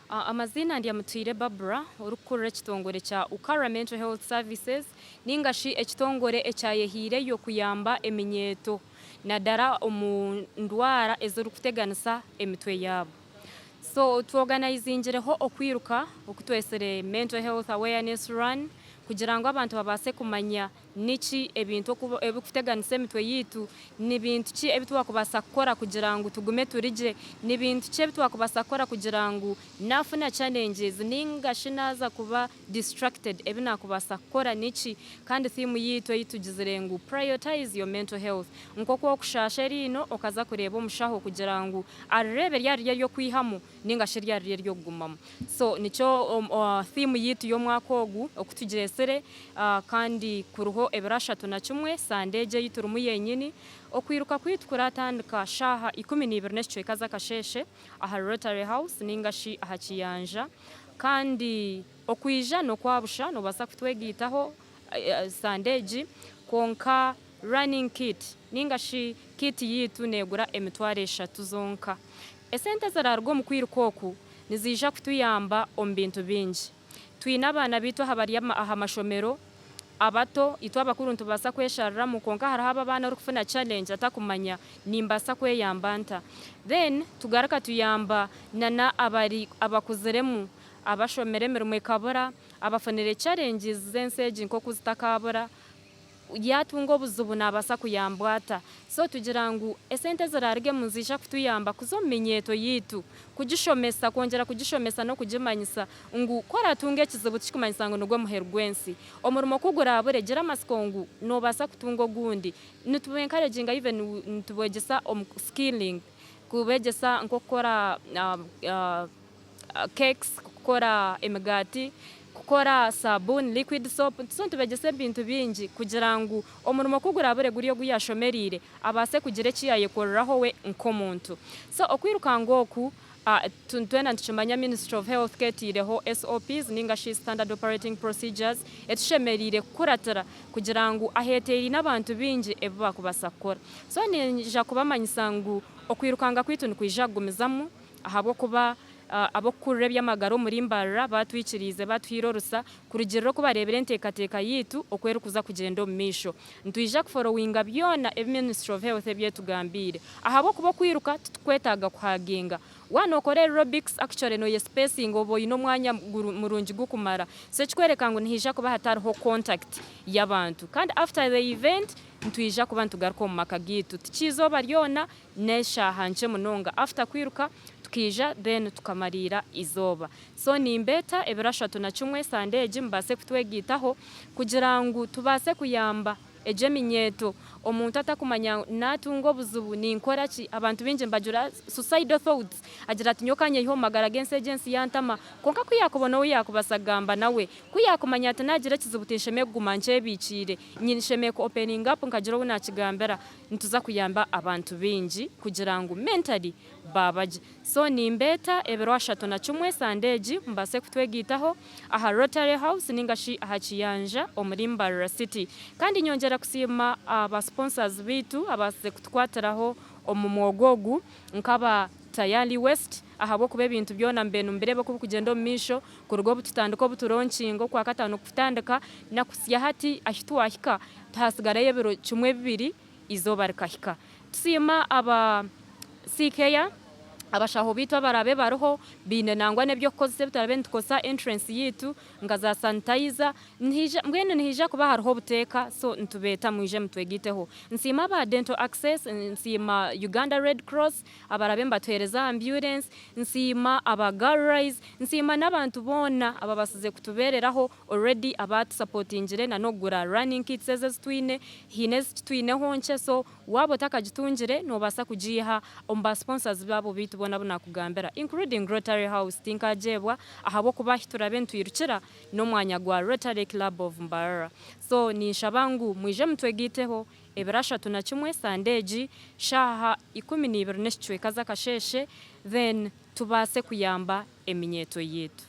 Amazina ndi Mutwire Barbara urukurira ekitongore kya Ukara Mental Health Services ningashi ekitongore ekyayehire yo kuyamba eminyeto nadara omundwara ezorukuteganisa emitwe yabo. So tuorganizingireho okwiruka okutwesere mental health awareness run kugira ngo abantu babase kumanya niki ebintu ebikuteganisa emitwe yitu n'ibintu ki ebitwakubasa kukora kugira ngo tugume turije n'ibintu ki ebitwakubasa kukora kugira ngo nafuna challenges ningashinaza kuba distracted ebinakubasa kukora niki kandi theme yitu yitugizire ngo prioritize your mental health nkoko okushasha rino okaza kureba omushaho kugira ngo arebe ryari yo kwihamu ningashi ryari ryo kugumamo. So nico theme yitu yo mwaka ogu okutugiresere kandi kuruho ebrashatu na kimwe sandeje yiturumu yenyini okwiruka kwitu kuratandika shaha 12 n'ekyo kaza kasheshe aha Rotary House ningashi aha Kiyanja kandi okwija no kwabusha no basa kutwegitaho sandeji konka running kit ningashi kit yitu negura emitware 3 zonka esente zarargo mu kwirukoku nizija kutuyamba ombintu bingi twina abana bitu habari aha mashomero abato itwa bakuru ntubasa kwesharira mu konka haraba abana rukufuna challenge atakumanya nimbasa kweyambanta then tugaraka tuyamba nana abari abakuzeremu abashomeremere mu kabora abafonere challenges zenseji nko kuzitakabora yatungo buzubu nabasa kuyambwata so tugirangu esente zararige muzisha kutuyamba kuzomenyeto yitu kugishomesa kongera kugishomesa no kugimanyisa ngu kora tunge kizibu kikumanyisa ngo nugwe muhergwensi omurimo kugura aburegera masikongu no basa kutungo gundi nitubenkareginga even ntubogesa skilling kubegesa nkokora cakes kukora emigati kukora sabuni liquid soap tusonto begese bintu bingi kugira ngo omurimo kugura abure guriyo guyashomerire abase kugire kiyaye korraho we nkomuntu so okwiruka ngoku tuntwena ntuchimanya Ministry of Health ketireho SOPs ningashi standard operating procedures etushemerire kuratara kugira ngo aheteri n'abantu bingi ebuba kubasakora so ninja kubamanyisa ngo okwirukanga kwitu nikwijagumizamu ahabo kuba abo kurrebya amagaro muri mbarra batwikirize batwirorosa kurugero kubarebere ntekateka yitu okwera kuza kugenda mu misho ntwija kufollowinga byona Ministry of Health ebyetugambire ahabo kuba kwiruka tukwetaga kuhagenga wano kore aerobics actually no spacing obo ino mwanya murungi gukumara se kikwereka ngo ntija kuba hatariho contact y'abantu kandi after the event ntwija kuba ntugaruka mu makagitu tikizoba ryona nesha hanje munonga after kwiruka tukija then tukamarira izoba so nimbeta ebrashatu na kimwe sandeji mbase kutwegitaho kugira ngo tubase kuyamba ejeminyeto omuntu atakumanya natungo buzubu ninkora ki abantu binje mbajura suicidal thoughts agira ati nyokanye iho magara against agency yantama konka kuyakubona we yakubasagamba nawe kuyakumanya ati nagira kizubutisheme gumanje bicire nyinisheme ko opening up nkagiro una kigambera ntuza kuyamba abantu binji kugira ngo mentally babaje so nimbeta eberwashatu na kimwe sandeji mbase kutwegitaho aha Rotary House ningashi aha Kiyanja omurimba City kandi nyongera kusima sponsors bitu abase kutwateraho omumwogogu nkaba Tayali West ahabo kube bintu byona mbenu mbere bako kugenda mu misho kurugo bututandiko buturonkingo kwa katano kutandika na kusya hati ahitwahika tasigara yebero 1-2 izoba rikahika tusima aba sikeya abashaho bitu barabe baroho bine nangwa nebyo koze bitarabe ntukosa entrance yitu ngaza sanitizer mbwene ntija kuba hariho buteka so ntubeta mwije mutwegiteho nsima ba dental access nsima Uganda Red Cross abarabe mbatwereza ambulance nsima aba garage nsima nabantu bona ababasize kutubereraho already about supportingire na nogura running kits twine hines twine honche so wabo takagitungire no basa kujiha omba sponsors babo bitu bona bunakugambera including Rotary House tinkajebwa ahabo kubahitura bentu yirukira no mwanya gwa Rotary Club of Mbarara so ni shabangu mwije mtwegiteho ebrashatu na kimwe sandeji shaha 12 n'ekyo kaza kasheshe then tubase kuyamba eminyeto yitu.